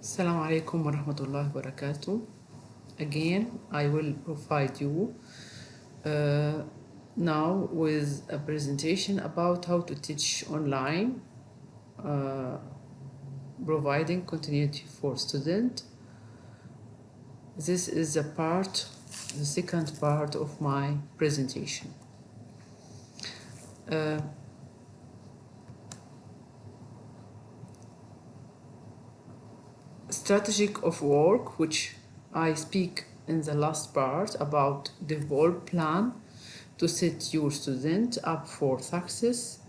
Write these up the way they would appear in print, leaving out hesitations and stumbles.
Assalamu alaikum wa rahmatullahi wa barakatuh. Again, I will provide you now with a presentation about how to teach online, uh, providing continuity for student. This is the second part of my presentation. Strategic of work, which I speak in the last part about develop plan to set your student up for success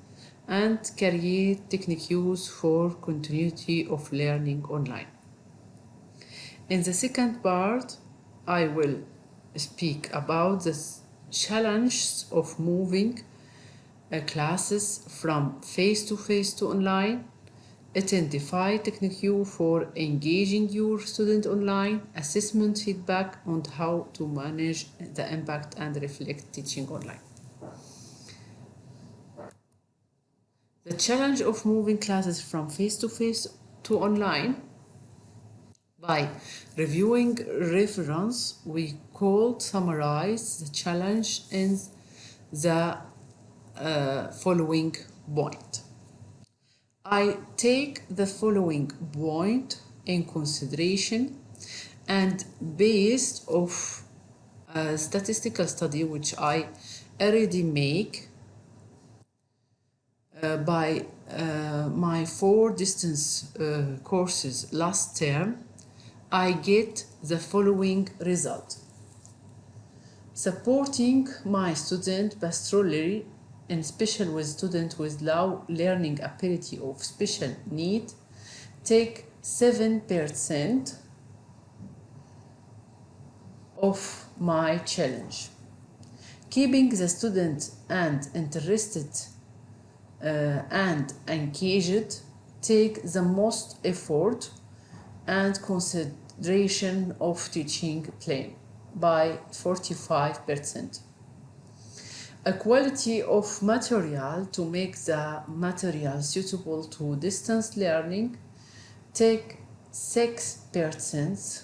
and create techniques for continuity of learning online. In the second part, I will speak about the challenges of moving classes from face-to-face to online, identify technique for engaging your student online, assessment feedback, and how to manage the impact and reflect teaching online. The challenge of moving classes from face-to-face to online. By reviewing reference, we could summarize the challenge in the following point. I take the following point in consideration, and based of a statistical study which I already make by my 4 distance courses last term, I get the following result. Supporting my student pastorally, and especially with students with low learning ability of special need, take 7% of my challenge. Keeping the student and interested and engaged take the most effort and consideration of teaching plan by 45%. A quality of material to make the material suitable to distance learning take 6%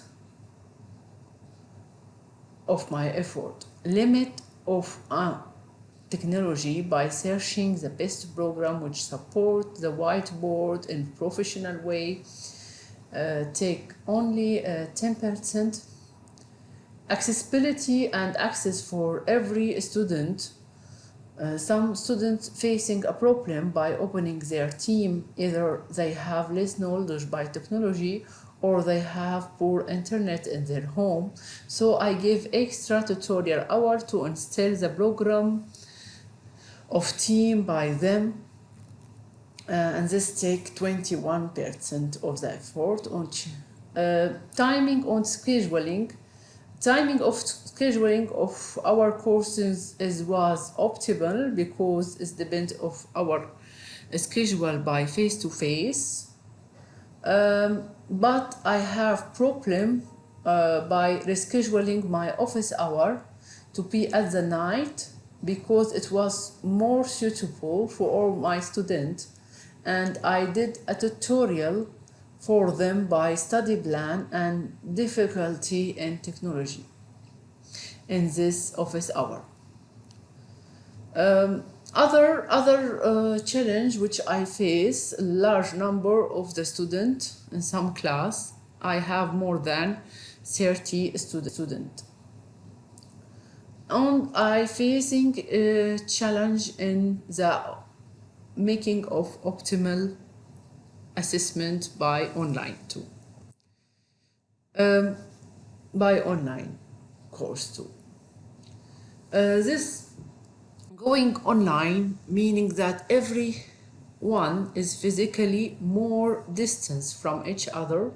of my effort. Limit of technology by searching the best program which support the whiteboard in professional way take only 10%. Accessibility and access for every student. Some students facing a problem by opening their team, either they have less knowledge by technology or they have poor internet in their home. So I give extra tutorial hour to install the program of team by them, and this take 21% of the effort. Timing of scheduling of our courses was optimal because it depends of our schedule by face-to-face. But I have problem by rescheduling my office hour to be at the night because it was more suitable for all my students, and I did a tutorial for them by study plan and difficulty in technology in this office hour. Other challenge which I face, large number of the student in some class. I have more than 30 students. And I facing a challenge in the making of optimal assessment by online too. By online course too. This going online meaning that everyone is physically more distance from each other,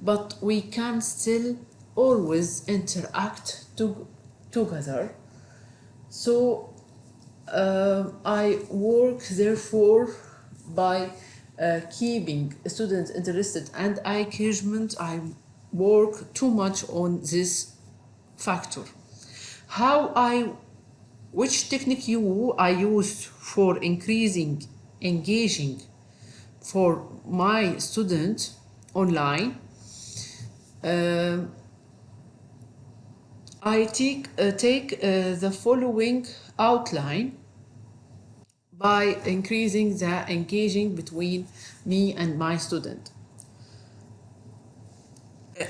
but we can still always interact together. So I work therefore by keeping students interested and engagement. I work too much on this factor. Which technique I used for engaging for my student online I take the following outline by increasing the engaging between me and my student.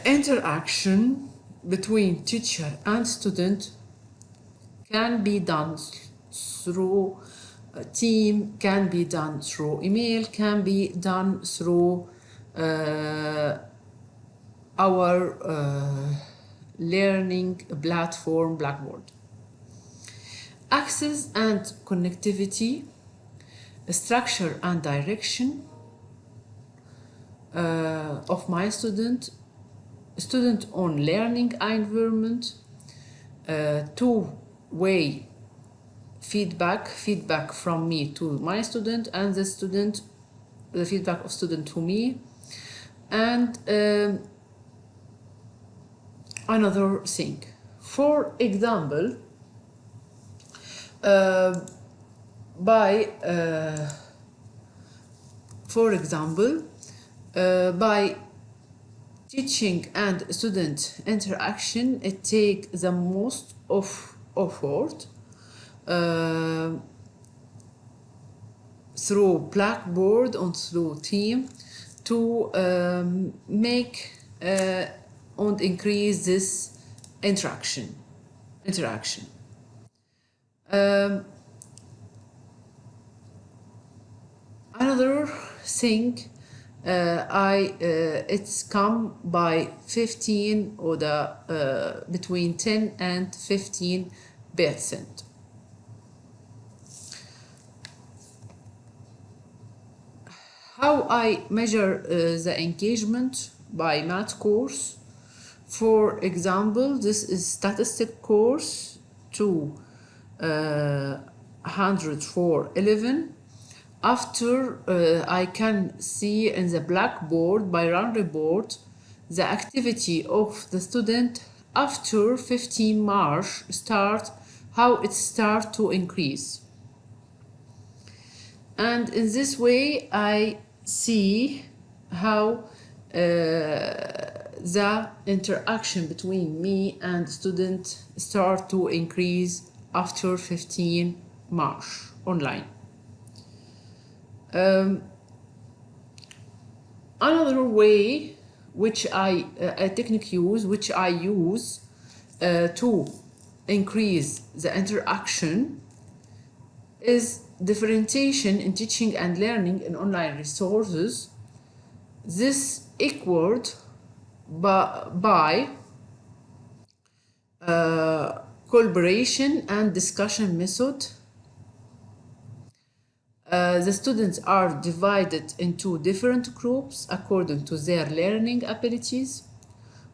Interaction between teacher and student can be done through a team, can be done through email, can be done through our learning platform Blackboard. Access and connectivity, structure and direction of my student on learning environment, two-way feedback from me to my student and the feedback of student to me, and another thing. For example, by teaching and student interaction, it takes the most of effort through Blackboard and through team to make and increase this interaction. Another thing, it's come by 15 or between 10 and 15%. How I measure the engagement by math course. For example, this is statistic course 204.11. After I can see in the Blackboard by run report the activity of the student after 15 March how it start to increase. And in this way I see how the interaction between me and student start to increase after 15 March online. Another way which a technique which I use to increase the interaction is differentiation in teaching and learning in online resources. This equaled by collaboration and discussion method. The students are divided into different groups according to their learning abilities.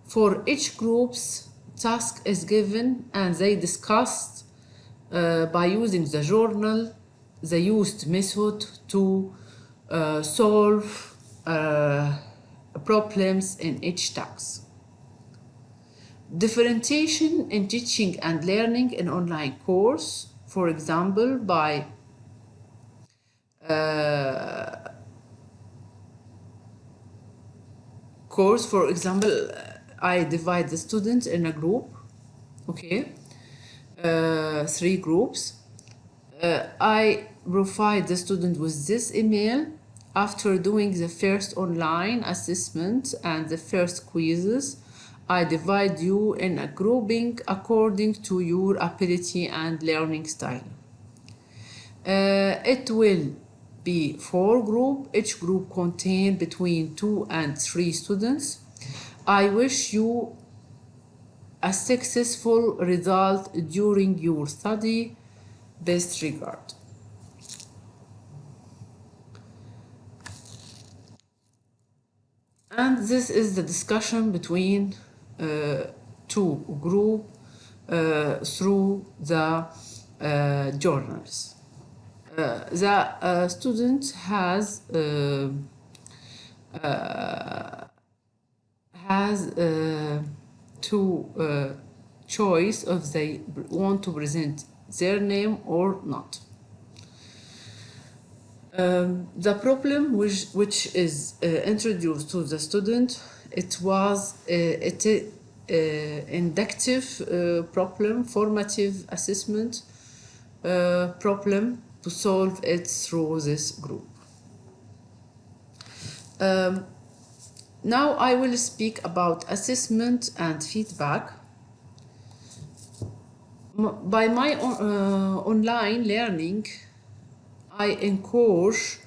For each group's task is given and they discussed by using the journal the used method to solve problems in each task. Differentiation in teaching and learning in online course, for example, by course, for example, I divide the students in a group, okay, 3 groups. I provide the student with this email after doing the first online assessment and the first quizzes. I divide you in a grouping according to your ability and learning style. It will be 4 groups. Each group contains between 2 and 3 students. I wish you a successful result during your study. Best regard. And this is the discussion between 2 groups through the journals. The student has two choice if they want to present their name or not. The problem which is introduced to the student It was inductive problem, formative assessment problem to solve it through this group. Now I will speak about assessment and feedback. By my online learning, I encourage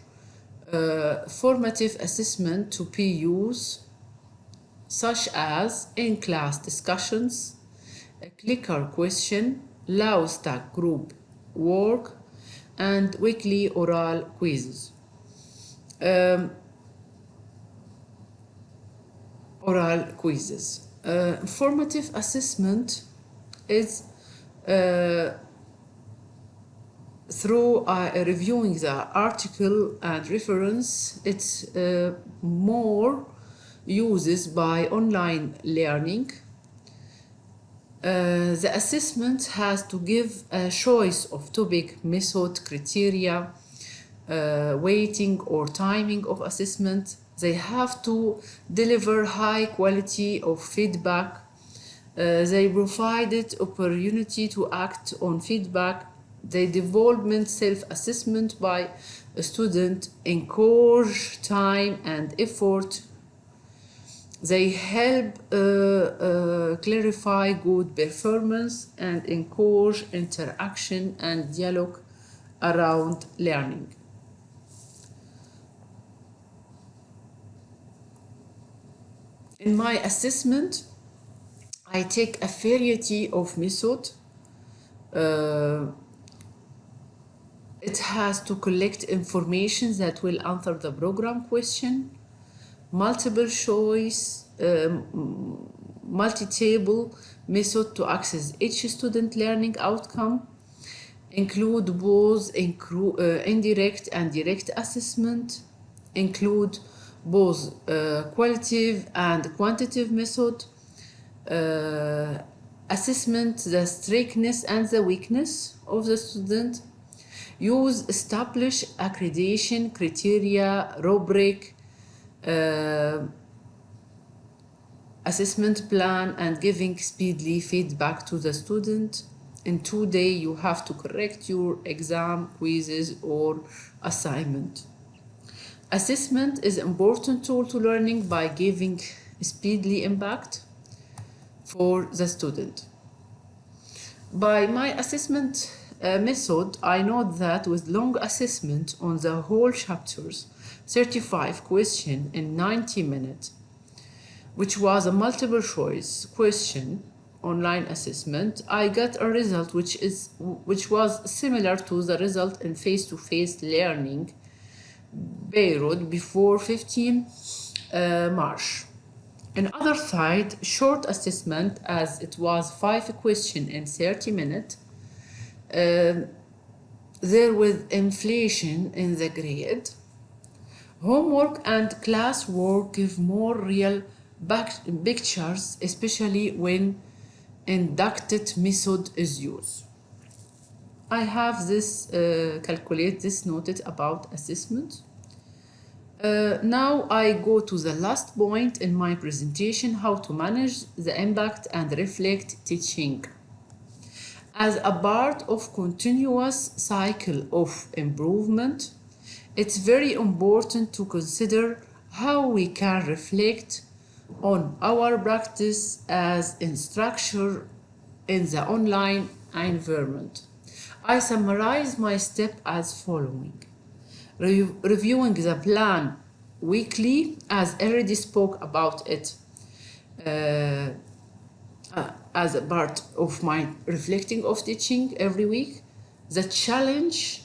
formative assessment to be used, such as in-class discussions, a clicker question, low stack group work, and weekly oral quizzes. Formative assessment is through reviewing the article and reference. It's more uses by online learning. The assessment has to give a choice of topic, method, criteria, weighting or timing of assessment. They have to deliver high quality of feedback. They provided opportunity to act on feedback. The development self-assessment by a student encourage time and effort. They help clarify good performance and encourage interaction and dialogue around learning. In my assessment, I take a variety of methods. It has to collect information that will answer the program question, multiple choice, multi-table method to access each student learning outcome, include both indirect and direct assessment, include both qualitative and quantitative method, assessment the strengths and the weakness of the student, use established accreditation criteria, rubric, assessment plan, and giving speedily feedback to the student. In 2 days, you have to correct your exam, quizzes, or assignment. Assessment is an important tool to learning by giving speedily impact for the student. By my assessment method, I note that with long assessment on the whole chapters, 35 questions in 90 minutes, which was a multiple choice question online assessment, I got a result which was similar to the result in face-to-face learning period before 15 March. On the other side, short assessment, as it was 5 questions in 30 minutes, there was inflation in the grade. Homework and classwork give more real pictures, especially when inducted method is used. I have this calculate this noted about assessment. Now I go to the last point in my presentation, how to manage the impact and reflect teaching. As a part of continuous cycle of improvement, it's very important to consider how we can reflect on our practice as instructor in the online environment. I summarize my step as following. Reviewing the plan weekly, as already spoke about it as a part of my reflecting of teaching every week. The challenge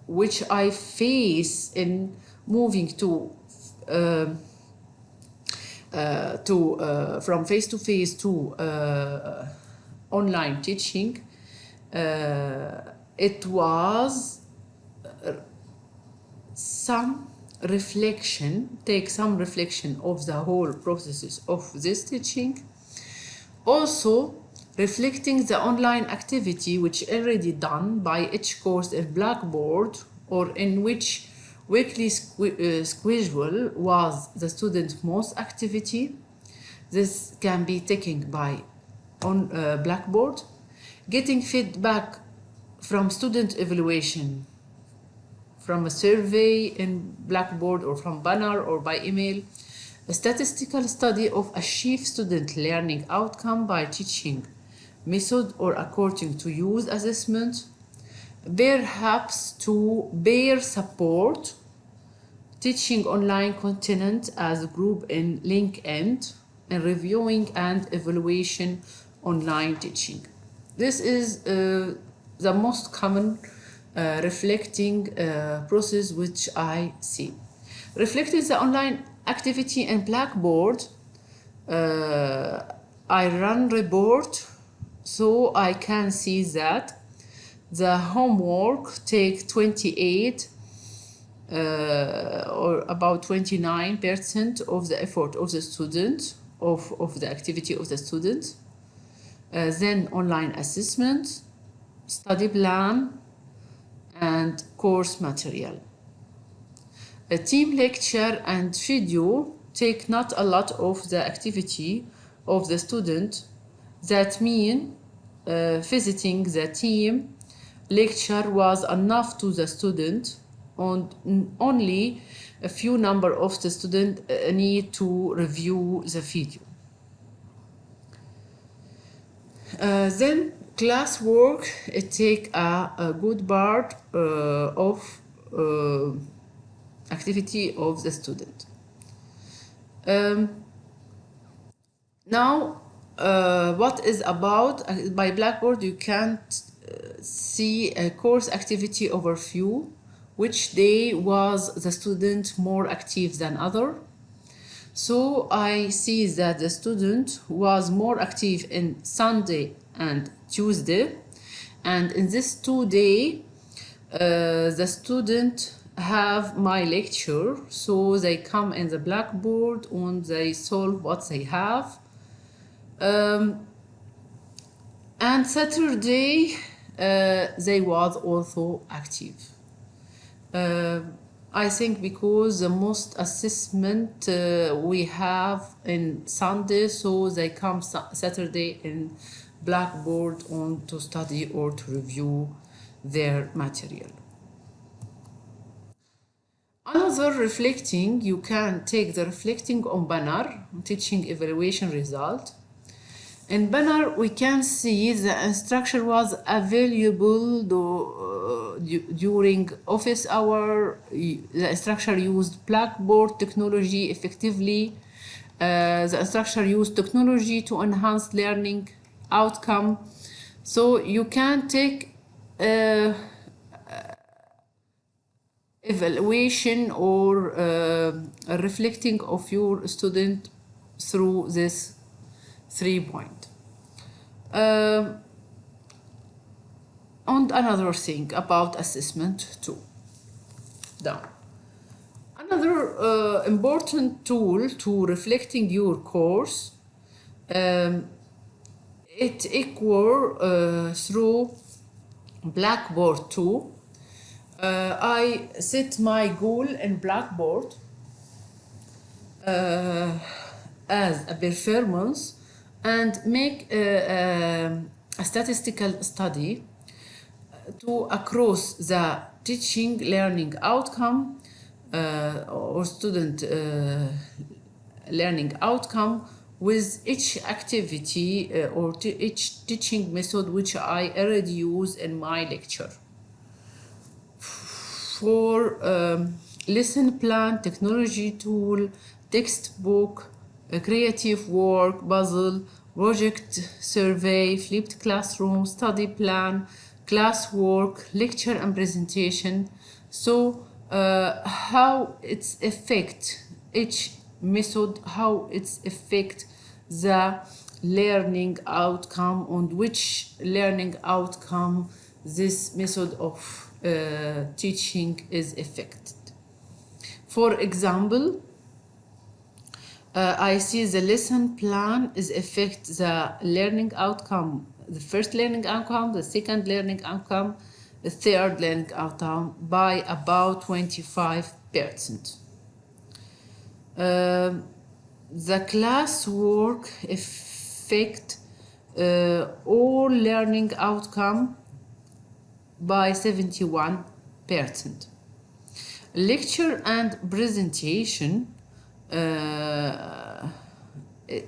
which I face in moving from face-to-face to online teaching, it was some reflection of the whole processes of this teaching. Also, reflecting the online activity which already done by each course in Blackboard, or in which weekly schedule was the student most activity. This can be taken by on Blackboard, getting feedback from student evaluation, from a survey in Blackboard or from banner or by email, a statistical study of achieved student learning outcome by teaching method or according to use assessment, perhaps to peer support, teaching online content as a group in LinkedIn, and reviewing and evaluation online teaching. This is the most common reflecting process which I see. Reflecting the online activity in Blackboard, I run report so I can see that the homework take 28 or about 29% of the effort of the student, of the activity of the student. Then online assessment, study plan, and course material. A team lecture and video take not a lot of the activity of the student. That means visiting the team lecture was enough to the student, and only a few number of the students need to review the video. Then classwork, it take a good part of activity of the student. Now, what is about by Blackboard, you can't see a course activity overview, which day was the student more active than other. So I see that the student was more active in Sunday and Tuesday, and in this 2 days the student have my lecture, so they come in the Blackboard and they solve what they have. And Saturday they was also active. I think because the most assessment we have in Sunday, so they come Saturday in Blackboard on to study or to review their material. Another reflecting, you can take the reflecting on banner, teaching evaluation result. In banner, we can see the instruction was available during office hour. The instructor used Blackboard technology effectively. The instructor used technology to enhance learning outcome. So you can take evaluation or a reflecting of your student through this 3 point. And another thing about assessment too. Down. Another important tool to reflecting your course, it equal through Blackboard too. I set my goal in Blackboard as a performance and make a statistical study to across the teaching learning outcome or student learning outcome with each activity or each teaching method which I already use in my lecture. For lesson plan, technology tool, textbook, creative work, puzzle, project survey, flipped classroom, study plan, classwork, lecture and presentation. So how it's affect each method, how it's affect the learning outcome, and which learning outcome this method of teaching is affected. For example, I see the lesson plan is affect the learning outcome, the first learning outcome, the second learning outcome, the third learning outcome by about 25%. the classwork affect all learning outcome by 71%. Lecture and presentation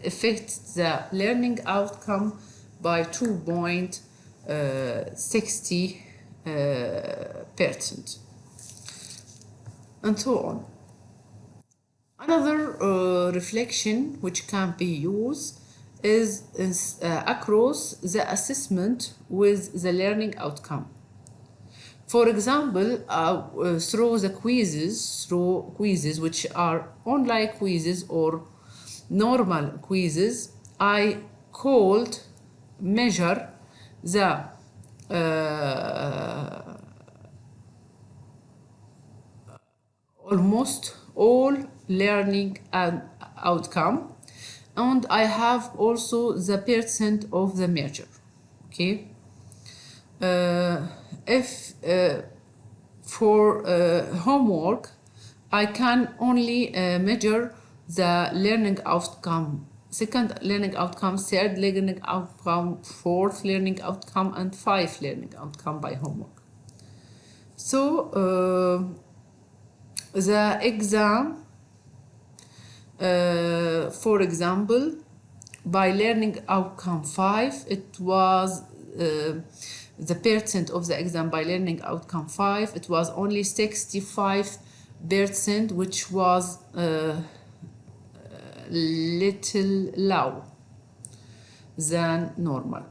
affect the learning outcome by 2.60%, and so on. Another reflection which can be used is across the assessment with the learning outcome. For example, through quizzes which are online quizzes or normal quizzes, I could measure the almost all learning outcome, and I have also the percent of the measure. Okay. If for homework, I can only measure the learning outcome, second learning outcome, third learning outcome, fourth learning outcome, and fifth learning outcome by homework. So the exam, for example, by learning outcome 5, it was the percent of the exam by learning outcome 5, it was only 65%, which was little low than normal.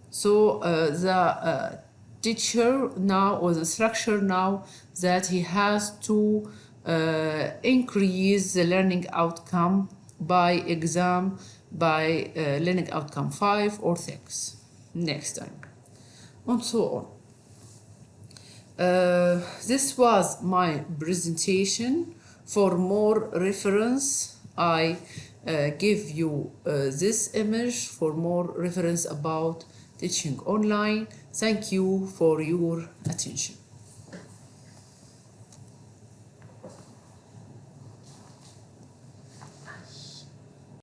So the teacher now, or the instructor now, that he has to increase the learning outcome by exam by learning outcome 5 or 6 next time, and so on. This was my presentation. For more reference, I give you this image for more reference about teaching online. Thank you for your attention.